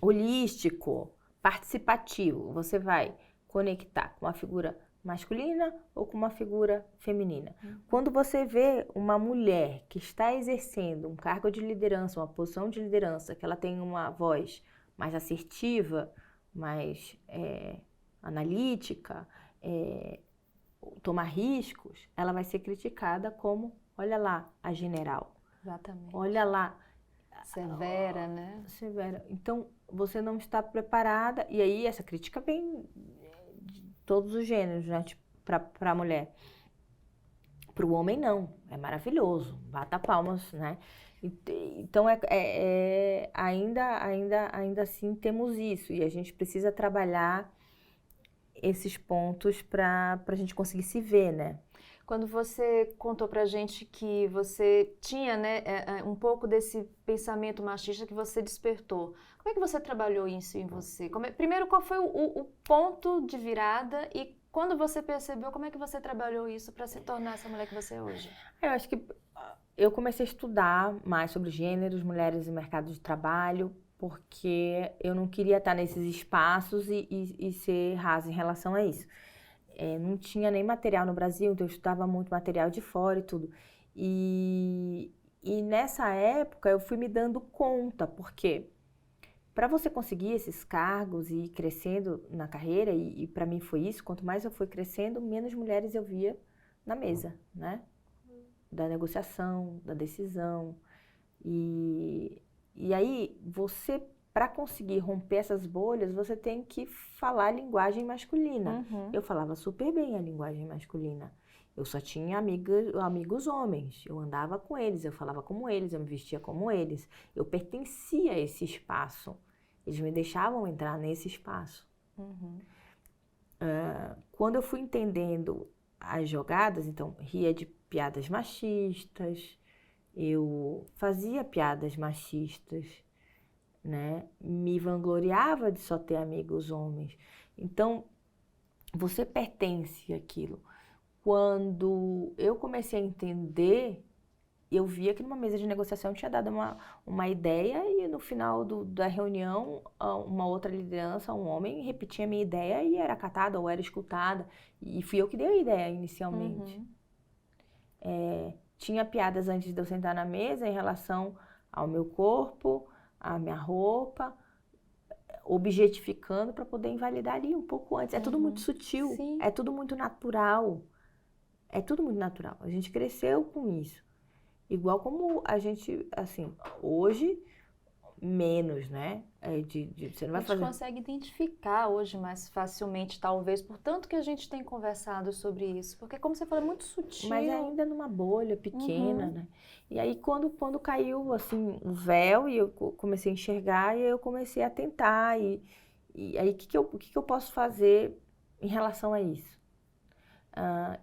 Speaker 2: holístico, participativo, você vai conectar com uma figura masculina ou com uma figura feminina. Quando você vê uma mulher que está exercendo um cargo de liderança, uma posição de liderança, que ela tem uma voz mais assertiva, mais analítica, tomar riscos, ela vai ser criticada como, olha lá, a general.
Speaker 1: Exatamente.
Speaker 2: Olha lá.
Speaker 1: Severa, né?
Speaker 2: Severa. Então, você não está preparada, e aí essa crítica vem de todos os gêneros, né, para a mulher. Para o homem, não. É maravilhoso. Bata palmas, né? Então, ainda assim temos isso, e a gente precisa trabalhar esses pontos para a gente conseguir se ver, né?
Speaker 1: Quando você contou pra gente que você tinha, né, um pouco desse pensamento machista que você despertou, como é que você trabalhou isso em você? Primeiro, qual foi o ponto de virada e quando você percebeu, como é que você trabalhou isso para se tornar essa mulher que você é hoje?
Speaker 2: Eu acho que eu comecei a estudar mais sobre gêneros, mulheres e mercado de trabalho, porque eu não queria estar nesses espaços e ser rasa em relação a isso. Não tinha nem material no Brasil, então eu estudava muito material de fora e tudo. E nessa época eu fui me dando conta, porque para você conseguir esses cargos e ir crescendo na carreira, e para mim foi isso, quanto mais eu fui crescendo, menos mulheres eu via na mesa, né? Da negociação, da decisão. E aí, você, para conseguir romper essas bolhas, você tem que falar a linguagem masculina.
Speaker 1: Uhum.
Speaker 2: Eu falava super bem a linguagem masculina. Eu só tinha amigos homens. Eu andava com eles, eu falava como eles, eu me vestia como eles. Eu pertencia a esse espaço. Eles me deixavam entrar nesse espaço.
Speaker 1: Uhum.
Speaker 2: Quando eu fui entendendo as jogadas, então, ria de piadas machistas, eu fazia piadas machistas, né? Me vangloriava de só ter amigos homens. Então, você pertence àquilo. Quando eu comecei a entender, eu via que numa mesa de negociação eu tinha dado uma ideia e no final da reunião, uma outra liderança, um homem, repetia a minha ideia e era acatada ou era escutada. E fui eu que dei a ideia inicialmente. Tinha piadas antes de eu sentar na mesa em relação ao meu corpo, à minha roupa, objetificando para poder invalidar ali um pouco antes. É tudo muito sutil,
Speaker 1: Sim.
Speaker 2: é tudo muito natural. É tudo muito natural. A gente cresceu com isso. Igual como a gente, assim, hoje, menos, né? Você não vai
Speaker 1: A gente
Speaker 2: fazer...
Speaker 1: consegue identificar hoje mais facilmente, talvez, por tanto que a gente tem conversado sobre isso. Porque, como você falou, é muito sutil.
Speaker 2: Mas ainda numa bolha pequena, né? E aí, quando caiu, assim, o véu e eu comecei a enxergar, e aí eu comecei a tentar. E aí, o que eu posso fazer em relação a isso?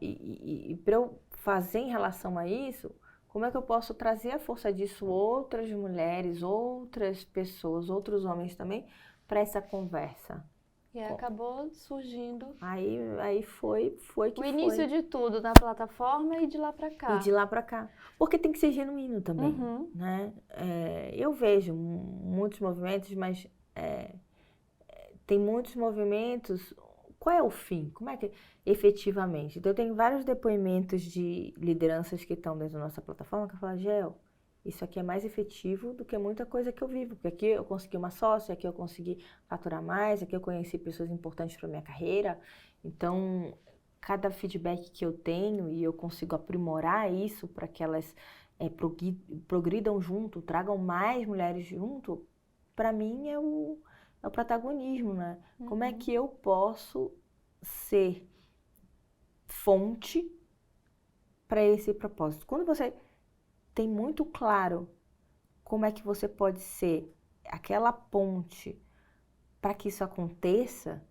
Speaker 2: E para eu fazer em relação a isso, como é que eu posso trazer a força disso outras mulheres, outras pessoas, outros homens também, para essa conversa?
Speaker 1: E aí acabou surgindo
Speaker 2: Aí foi que
Speaker 1: o início
Speaker 2: foi.
Speaker 1: de tudo na plataforma e de lá para cá.
Speaker 2: E de lá para cá. Porque tem que ser genuíno também,
Speaker 1: Uhum.
Speaker 2: né? Eu vejo muitos movimentos, mas tem muitos movimentos. Qual é o fim? Como é que efetivamente? Então, eu tenho vários depoimentos de lideranças que estão dentro da nossa plataforma que falam, Gel, isso aqui é mais efetivo do que muita coisa que eu vivo, porque aqui eu consegui uma sócia, aqui eu consegui faturar mais, aqui eu conheci pessoas importantes para minha carreira. Então, cada feedback que eu tenho e eu consigo aprimorar isso para que elas progridam junto, tragam mais mulheres junto, para mim é o protagonismo, né? Como é que eu posso ser fonte para esse propósito? Quando você tem muito claro como é que você pode ser aquela ponte para que isso aconteça,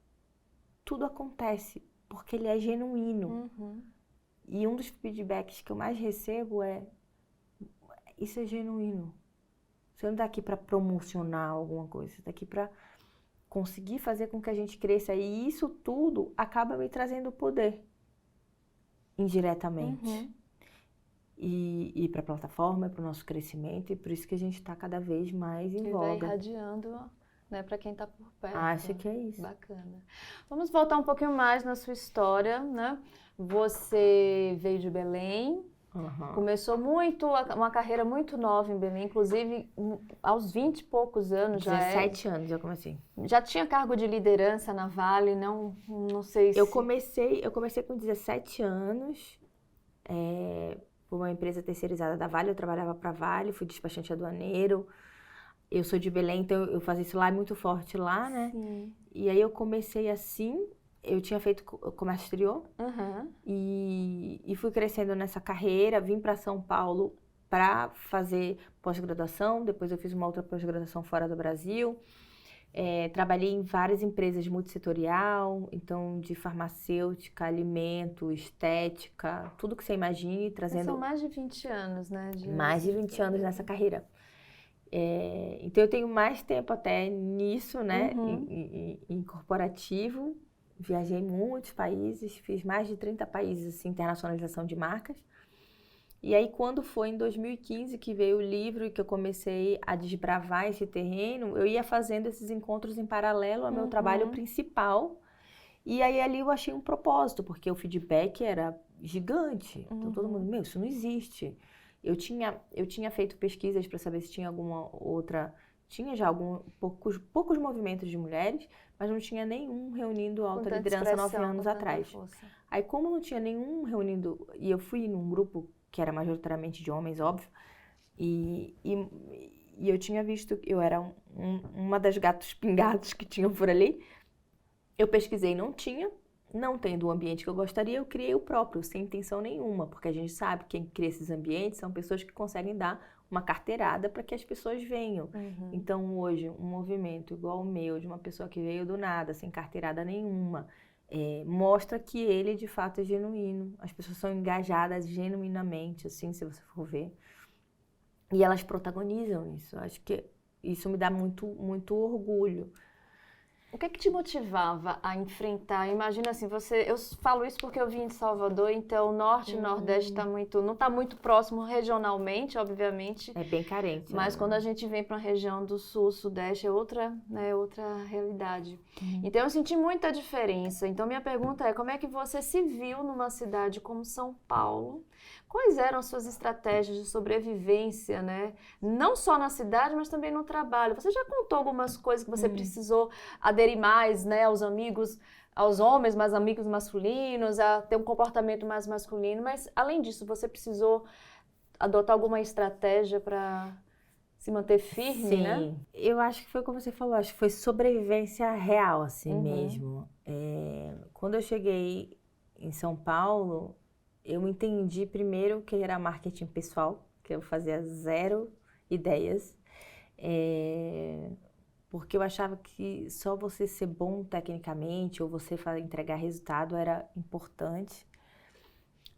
Speaker 2: tudo acontece, porque ele é genuíno. E um dos feedbacks que eu mais recebo é, isso é genuíno. Você não está aqui para promocionar alguma coisa, você está aqui para conseguir fazer com que a gente cresça. E isso tudo acaba me trazendo poder, indiretamente. E para a plataforma, para o nosso crescimento, e por isso que a gente está cada vez mais em voga.
Speaker 1: E vai irradiando, né, para quem está por perto.
Speaker 2: Acho que é isso.
Speaker 1: Bacana. Vamos voltar um pouquinho mais na sua história, né? Você veio de Belém, começou uma carreira muito nova em Belém, inclusive aos 20 e poucos anos
Speaker 2: 17 anos eu comecei.
Speaker 1: Já tinha cargo de liderança na Vale, não sei se...
Speaker 2: Eu comecei com 17 anos, por uma empresa terceirizada da Vale, eu trabalhava para a Vale, fui despachante aduaneiro. Eu sou de Belém, então eu fazia isso lá, é muito forte lá, né?
Speaker 1: Sim.
Speaker 2: E aí eu comecei assim, eu tinha feito comércio exterior e fui crescendo nessa carreira, vim para São Paulo para fazer pós-graduação, depois eu fiz uma outra pós-graduação fora do Brasil, Trabalhei em várias empresas multissetorial, então de farmacêutica, alimento, estética, tudo que você imagine, trazendo
Speaker 1: São mais de 20 anos, né?
Speaker 2: mais de 20 anos nessa carreira. Então eu tenho mais tempo até nisso, né? Em corporativo. Viajei em muitos países, fiz mais de 30 países, assim, internacionalização de marcas. E aí, quando foi em 2015 que veio o livro e que eu comecei a desbravar esse terreno, eu ia fazendo esses encontros em paralelo ao meu trabalho principal. E aí, ali eu achei um propósito, porque o feedback era gigante. Então, todo mundo, isso não existe. Eu tinha feito pesquisas para saber se tinha alguma outra... Tinha já poucos movimentos de mulheres, mas não tinha nenhum reunindo alta liderança 9 anos atrás. Aí, como não tinha nenhum reunindo... E eu fui num grupo que era majoritariamente de homens, óbvio, e eu tinha visto, eu era uma das gatos pingados que tinham por ali. Eu pesquisei, não tinha, não tendo o ambiente que eu gostaria, eu criei o próprio, sem intenção nenhuma, porque a gente sabe que quem cria esses ambientes são pessoas que conseguem dar uma carteirada para que as pessoas venham. Então, hoje, um movimento igual o meu, de uma pessoa que veio do nada, sem carteirada nenhuma, mostra que ele, de fato, é genuíno. As pessoas são engajadas genuinamente, assim, se você for ver. E elas protagonizam isso. Acho que isso me dá muito, muito orgulho.
Speaker 1: O que é que te motivava a enfrentar? Imagina assim, eu falo isso porque eu vim de Salvador, então o Norte e o Nordeste não está muito próximo regionalmente, obviamente.
Speaker 2: É bem carente.
Speaker 1: Mas quando a gente vem para uma região do Sul, Sudeste, é outra realidade. Então eu senti muita diferença. Então minha pergunta é, como é que você se viu numa cidade como São Paulo? Quais eram as suas estratégias de sobrevivência, né? Não só na cidade, mas também no trabalho. Você já contou algumas coisas que você precisou aderir mais, né, aos amigos, aos homens, mais amigos masculinos, a ter um comportamento mais masculino, mas além disso, você precisou adotar alguma estratégia para se manter firme, né?
Speaker 2: Sim, eu acho que foi como você falou, acho que foi sobrevivência real, assim mesmo. Quando eu cheguei em São Paulo, eu entendi primeiro que era marketing pessoal, que eu fazia zero ideias, porque eu achava que só você ser bom tecnicamente ou você entregar resultado era importante.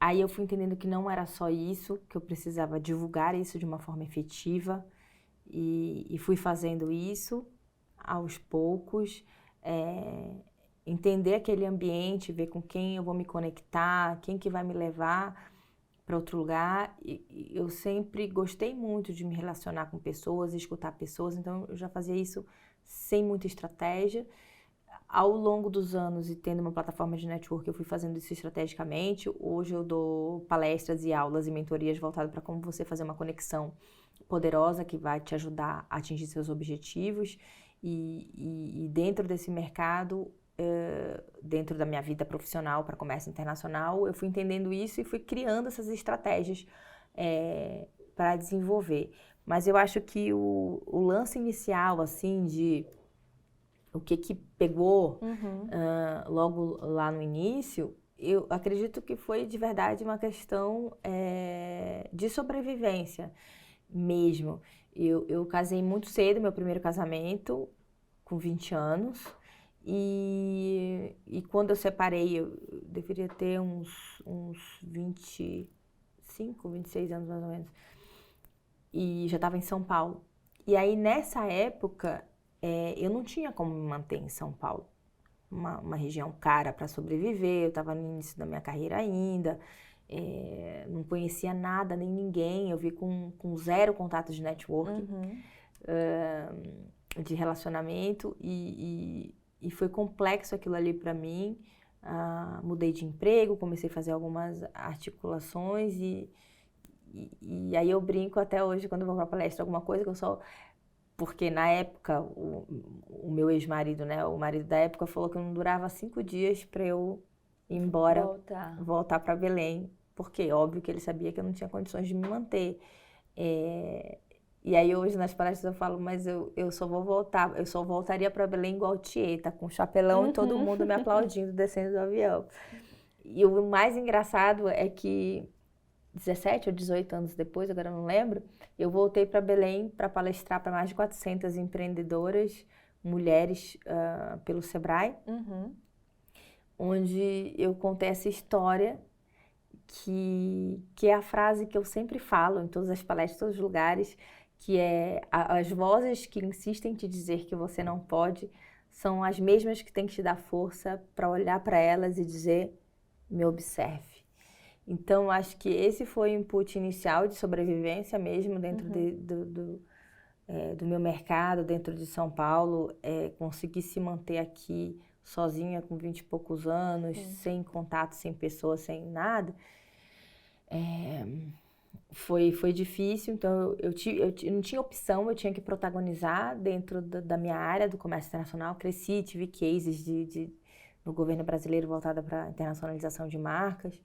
Speaker 2: Aí eu fui entendendo que não era só isso, que eu precisava divulgar isso de uma forma efetiva e fui fazendo isso aos poucos, entender aquele ambiente, ver com quem eu vou me conectar, quem que vai me levar para outro lugar. E eu sempre gostei muito de me relacionar com pessoas, escutar pessoas, então eu já fazia isso sem muita estratégia. Ao longo dos anos e tendo uma plataforma de network, eu fui fazendo isso estrategicamente. Hoje eu dou palestras e aulas e mentorias voltadas para como você fazer uma conexão poderosa que vai te ajudar a atingir seus objetivos. E dentro desse mercado, dentro da minha vida profissional para comércio internacional, eu fui entendendo isso e fui criando essas estratégias para desenvolver. Mas eu acho que o lance inicial, assim, de o que pegou logo lá no início, eu acredito que foi de verdade uma questão de sobrevivência mesmo. Eu casei muito cedo, meu primeiro casamento, com 20 anos. E quando eu separei, eu deveria ter uns 25, 26 anos mais ou menos. E já estava em São Paulo. E aí, nessa época, eu não tinha como me manter em São Paulo. Uma região cara para sobreviver, eu estava no início da minha carreira ainda, não conhecia nada, nem ninguém, eu vi com zero contato de network, de relacionamento, e foi complexo aquilo ali para mim. Mudei de emprego, comecei a fazer algumas articulações e aí eu brinco até hoje quando eu vou para palestra alguma coisa que eu só... Porque na época o meu ex-marido, né, o marido da época falou que não durava 5 dias para eu ir embora, voltar para Belém, porque óbvio que ele sabia que eu não tinha condições de me manter. E aí hoje nas palestras eu falo, mas eu só vou voltar, eu só voltaria para Belém igual Tieta, com chapelão e todo mundo me aplaudindo descendo do avião. E o mais engraçado é que 17 ou 18 anos depois, agora eu não lembro, eu voltei para Belém para palestrar para mais de 400 empreendedoras Mulheres pelo Sebrae, onde eu contei essa história que é a frase que eu sempre falo em todas as palestras, em todos os lugares, que é as vozes que insistem em te dizer que você não pode são as mesmas que têm que te dar força para olhar para elas e dizer, me observe. Então, acho que esse foi o input inicial de sobrevivência mesmo dentro do meu mercado, dentro de São Paulo, conseguir se manter aqui sozinha com 20 e poucos anos, sem contato, sem pessoas, sem nada. Foi difícil, então eu não tinha opção, eu tinha que protagonizar dentro da minha área do comércio internacional. Cresci, tive cases no governo brasileiro voltada para a internacionalização de marcas.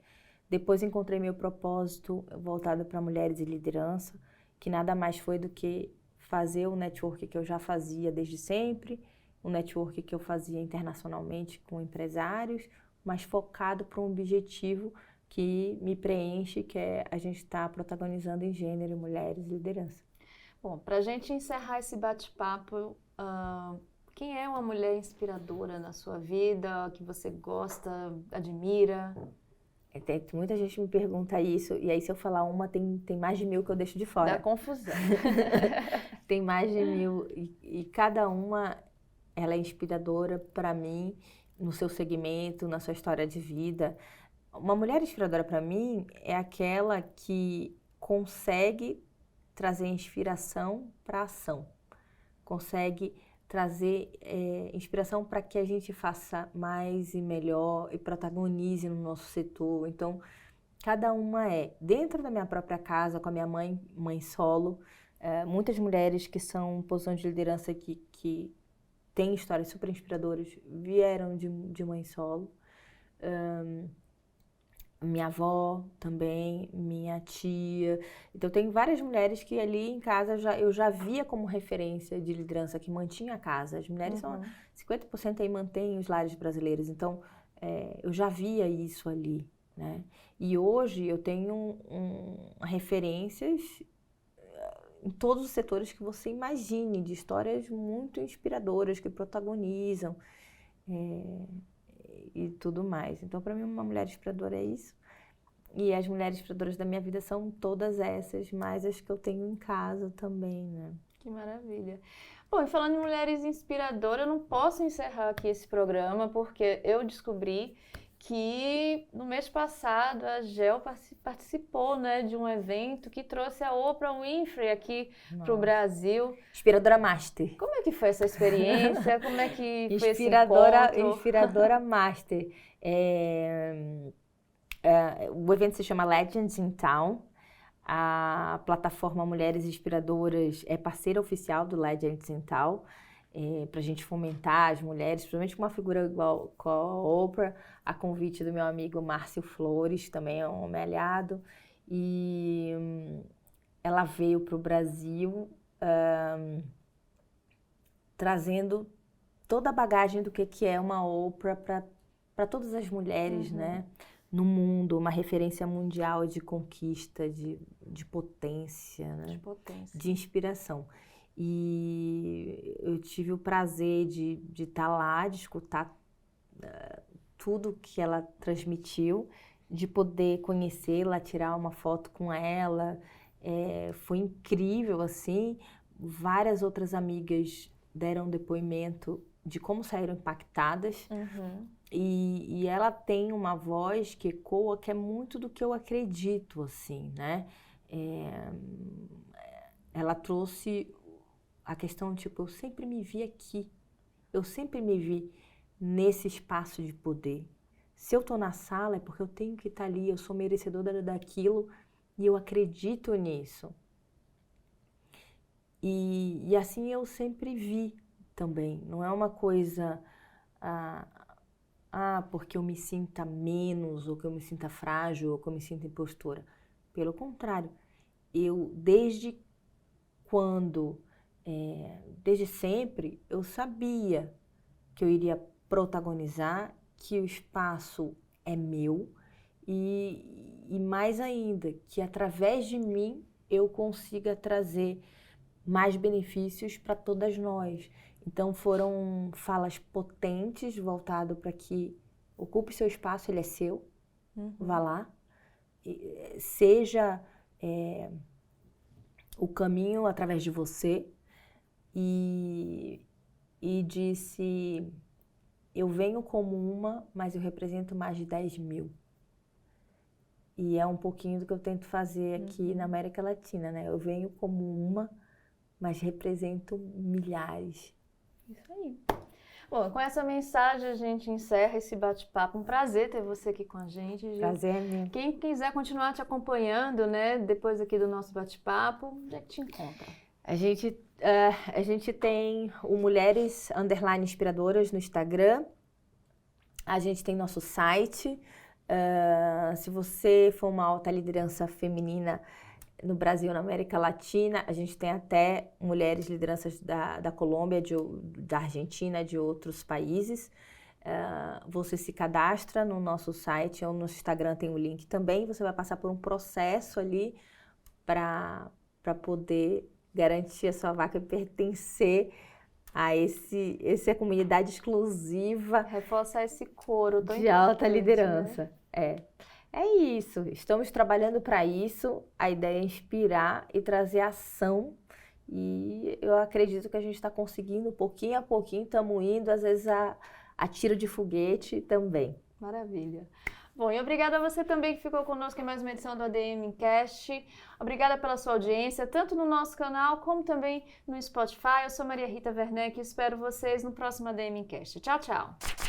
Speaker 2: Depois encontrei meu propósito voltado para mulheres e liderança, que nada mais foi do que fazer o network que eu já fazia desde sempre, o network que eu fazia internacionalmente com empresários, mas focado para um objetivo que me preenche, que é a gente estar protagonizando em gênero, mulheres e liderança.
Speaker 1: Bom, para a gente encerrar esse bate-papo, quem é uma mulher inspiradora na sua vida, que você gosta, admira?
Speaker 2: Muita gente me pergunta isso, e aí se eu falar uma, tem mais de 1000 que eu deixo de fora.
Speaker 1: Dá confusão.
Speaker 2: Tem mais de 1000, e cada uma, ela é inspiradora para mim, no seu segmento, na sua história de vida. Uma mulher inspiradora para mim é aquela que consegue trazer inspiração para ação, consegue trazer inspiração para que a gente faça mais e melhor e protagonize no nosso setor. Então, cada uma dentro da minha própria casa, com a minha mãe solo, muitas mulheres que são em posição de liderança que têm histórias super inspiradoras vieram de mãe solo. Minha avó também, minha tia. Então, tem várias mulheres que ali em casa eu já via como referência de liderança, que mantinha a casa. As mulheres são 50% aí mantêm os lares brasileiros. Então, eu já via isso ali, né? E hoje eu tenho referências em todos os setores que você imagine, de histórias muito inspiradoras, que protagonizam. E tudo mais. Então, para mim, uma mulher inspiradora é isso. E as mulheres inspiradoras da minha vida são todas essas, mais as que eu tenho em casa também, né?
Speaker 1: Que maravilha. Bom, e falando em mulheres inspiradoras, eu não posso encerrar aqui esse programa, porque eu descobri que no mês passado a Gel participou, né, de um evento que trouxe a Oprah Winfrey aqui para o Brasil.
Speaker 2: Inspiradora Master.
Speaker 1: Como é que foi essa experiência? Como é que foi esse encontro?
Speaker 2: Inspiradora Master. O evento se chama Legends in Town. A plataforma Mulheres Inspiradoras é parceira oficial do Legends in Town. Para a gente fomentar as mulheres, principalmente com uma figura igual com a Oprah, a convite do meu amigo Márcio Flores, também é um homem aliado, e ela veio para o Brasil trazendo toda a bagagem do que é uma Oprah para todas as mulheres, né, no mundo, uma referência mundial de conquista, de potência, né, de inspiração. E eu tive o prazer de estar lá, de escutar tudo que ela transmitiu, de poder conhecê-la, tirar uma foto com ela. Foi incrível, assim. Várias outras amigas deram depoimento de como saíram impactadas. E ela tem uma voz que ecoa, que é muito do que eu acredito, assim, né? Ela trouxe a questão, tipo, eu sempre me vi aqui, eu sempre me vi nesse espaço de poder. Se eu tô na sala é porque eu tenho que estar ali, eu sou merecedora daquilo e eu acredito nisso. E assim eu sempre vi também, não é uma coisa, porque eu me sinta menos, ou que eu me sinta frágil, ou que eu me sinta impostora. Pelo contrário, eu desde sempre, eu sabia que eu iria protagonizar, que o espaço é meu e mais ainda, que através de mim eu consiga trazer mais benefícios para todas nós. Então foram falas potentes voltado para que ocupe seu espaço, ele é seu, vá lá, seja o caminho através de você, e disse, eu venho como uma, mas eu represento mais de 10 mil. E é um pouquinho do que eu tento fazer aqui na América Latina, né? Eu venho como uma, mas represento milhares.
Speaker 1: Isso aí. Bom, com essa mensagem a gente encerra esse bate-papo. Um prazer ter você aqui com a gente.
Speaker 2: Prazer é meu.
Speaker 1: Quem quiser continuar te acompanhando, né, depois aqui do nosso bate-papo, onde é que te encontra?
Speaker 2: A gente tem o Mulheres _Inspiradoras no Instagram. A gente tem nosso site. Se você for uma alta liderança feminina no Brasil, na América Latina, a gente tem até mulheres lideranças da Colômbia, da Argentina, de outros países. Você se cadastra no nosso site ou no Instagram, tem o link também. Você vai passar por um processo ali para poder garantir a sua vaga e pertencer a essa comunidade exclusiva.
Speaker 1: Reforçar esse coro
Speaker 2: de alta liderança. Né? É isso, estamos trabalhando para isso, a ideia é inspirar e trazer ação, e eu acredito que a gente está conseguindo, pouquinho a pouquinho, estamos indo, às vezes a tiro de foguete também.
Speaker 1: Maravilha. Bom, e obrigada a você também que ficou conosco em mais uma edição do ADM Cast. Obrigada pela sua audiência, tanto no nosso canal como também no Spotify. Eu sou Maria Rita Werneck e espero vocês no próximo ADM Cast. Tchau, tchau!